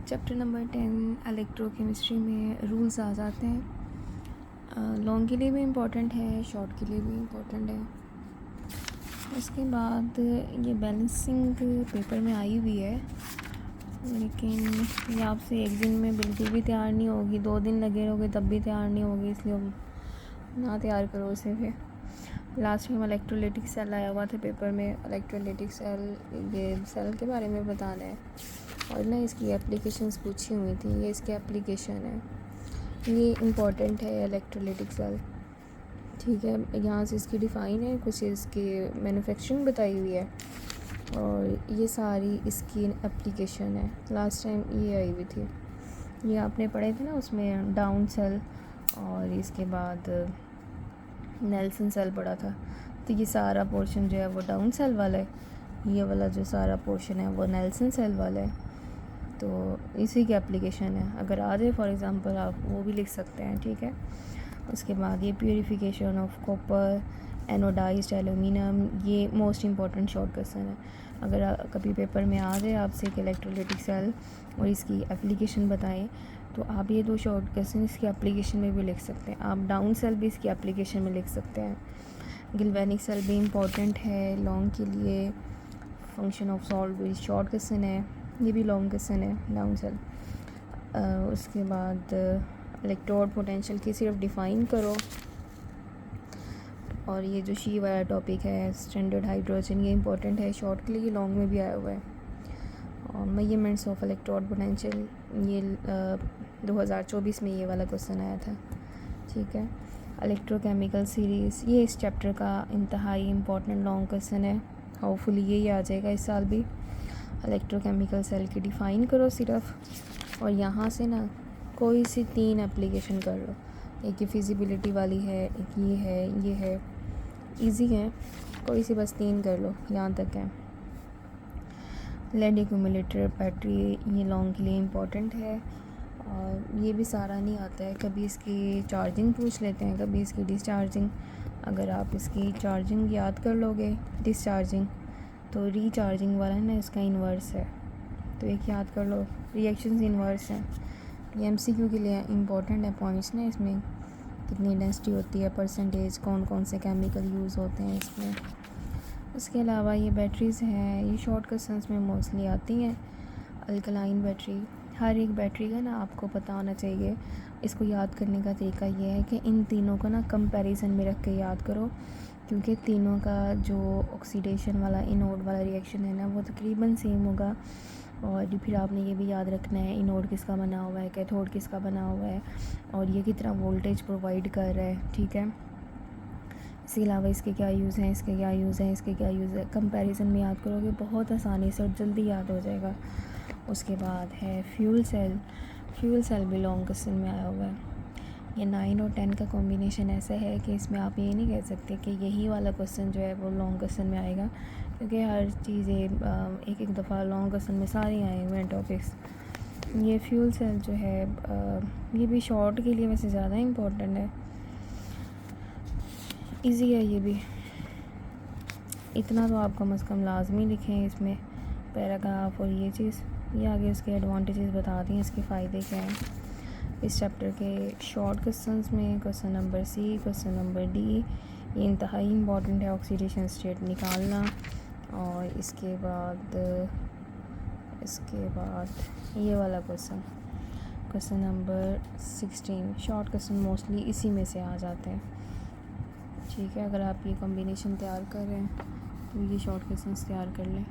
Chapter number 10 electrochemistry में rules आ जाते हैं। लॉन्ग के लिए भी इम्पोर्टेंट है, शॉर्ट के लिए भी इम्पोर्टेंट है। उसके बाद ये बैलेंसिंग पेपर में आई हुई है, लेकिन ये आपसे एक दिन में बिल्कुल भी तैयार नहीं होगी, 2 दिन लगे रहोगे तब भी तैयार नहीं होगी, इसलिए ना तैयार करो उसे। फिर लास्ट टाइम इलेक्ट्रोलाइटिक सेल आया हुआ था पेपर में। इलेक्ट्रोलाइटिक सेल, ये सेल के बारे में बताना है और ना इसकी एप्लीकेशंस पूछी हुई थी। ये इसकी एप्लीकेशन है, ये इम्पॉर्टेंट है इलेक्ट्रोलाइटिक सेल, ठीक है। यहाँ से इसकी डिफ़ाइन है, कुछ इसकी मैन्युफैक्चरिंग बताई हुई है और ये सारी इसकी एप्लीकेशन है। लास्ट टाइम ये आई हुई थी, ये आपने पढ़े थे ना, उसमें डाउन सेल और इसके बाद नेल्सन सेल पढ़ा था। तो ये सारा पोर्शन जो है वो डाउन सेल वाला है, ये वाला जो सारा पोर्शन है वो नेल्सन सेल वाला है। तो इसी की एप्लीकेशन है, अगर आ जाए फॉर एग्ज़ाम्पल आप वो भी लिख सकते हैं, ठीक है। उसके बाद ये purification of copper anodized aluminium, ये मोस्ट इम्पॉर्टेंट शॉर्ट क्वेश्चन है। अगर कभी पेपर में आ जाए आपसे कि इलेक्ट्रोलाइटिक सेल और इसकी एप्लीकेशन बताएं, तो आप ये 2 शॉर्ट क्वेश्चन इसकी एप्लीकेशन में भी लिख सकते हैं। आप डाउन सेल भी इसकी एप्लीकेशन में लिख सकते हैं। गिल्वेनिक सेल भी इम्पॉर्टेंट है लॉन्ग के लिए। फंक्शन ऑफ सॉल्ट भी शॉर्ट क्वेश्चन है, ये भी लॉन्ग क्वेश्चन है डाउन सेल। उसके बाद इलेक्ट्रोड पोटेंशियल की सिर्फ डिफ़ाइन करो, और ये जो शी वाला टॉपिक है स्टैंडर्ड हाइड्रोजन, ये इंपॉर्टेंट है शॉर्ट के लिए, लॉन्ग में भी आया हुआ है। और मेजरमेंट्स ऑफ इलेक्ट्रोड पोटेंशियल, ये 2024 में ये वाला क्वेश्चन आया था, ठीक है। इलेक्ट्रोकेमिकल सीरीज़, ये इस चैप्टर का इंतहाई इम्पोर्टेंट लॉन्ग क्वेश्चन है, होपफुली यही आ जाएगा इस साल भी। इलेक्ट्रोकेमिकल सेल की डिफ़ाइन करो सिर्फ, और यहाँ से ना कोई सी 3 एप्लीकेशन कर लो। एक ये फिजिबिलिटी वाली है, एक ये है, इजी है, कोई सी बस 3 कर लो, यहाँ तक है। लेड एक्यूमुलेटर बैटरी, ये लॉन्ग के लिए इम्पोर्टेंट है, और ये भी सारा नहीं आता है। कभी इसकी चार्जिंग पूछ लेते हैं, कभी इसकी डिस्चार्जिंग। अगर आप इसकी चार्जिंग याद कर लोगे, डिस्चार्जिंग, तो रीचार्जिंग वाला है ना, इसका इन्वर्स है, तो एक याद कर लो, रिएक्शंस इन्वर्स हैं। ये MCQ के लिए इम्पोर्टेंट है पॉइंट्स ना, इसमें कितनी डेंसिटी होती है, परसेंटेज, कौन कौन से केमिकल यूज़ होते हैं इसमें। उसके अलावा ये बैटरीज़ हैं, ये शॉर्ट क्वेश्चंस में मोस्टली आती हैं। अल्कलाइन बैटरी, हर एक बैटरी का ना आपको पता होना चाहिए। इसको याद करने का तरीका ये है कि इन तीनों को ना कंपैरिजन में रख के याद करो, क्योंकि तीनों का जो ऑक्सीडेशन वाला इनोड वाला रिएक्शन है ना, वो तकरीबन सेम होगा। और फिर आपने ये भी याद रखना है इनोड किसका बना हुआ है, कैथोड किसका बना हुआ है, और ये कितना वोल्टेज प्रोवाइड कर रहा है, ठीक है। इसके अलावा इसके क्या यूज़ हैं, इसके क्या यूज़ हैं, इसके क्या यूज़ है, कंपैरिजन में याद करोगे बहुत आसानी से और जल्दी याद हो जाएगा। उसके बाद है फ्यूल सेल, फ्यूल सेल भी लॉन्ग क्वेश्चन में आया हुआ है। ये 9 और 10 का कॉम्बिनेशन ऐसा है कि इसमें आप ये नहीं कह सकते कि यही वाला क्वेश्चन जो है वो लॉन्ग क्वेश्चन में आएगा, क्योंकि हर चीज़ एक एक दफ़ा लॉन्ग क्वेश्चन में सारे आए हुए हैं टॉपिक्स। ये फ्यूल सेल जो है ये भी शॉर्ट के लिए वैसे ज़्यादा इम्पोर्टेंट है, इजी है ये भी। इतना तो आप कम से कम लाजमी लिखें इसमें पैराग्राफ, और ये चीज़, ये आगे उसके एडवांटेजेस बता दी हैं, इसके फ़ायदे क्या हैं। इस चैप्टर के शॉर्ट क्वेश्चंस में question number C, question number D, ये इंतहाई इम्पॉर्टेंट है, ऑक्सीडेशन स्टेट निकालना। और इसके बाद ये वाला question, question number 16, short question mostly इसी में से आ जाते हैं, ठीक है। अगर आप ये कॉम्बिनेशन तैयार कर रहे हैं तो ये शॉर्ट क्वेश्चंस तैयार कर लें।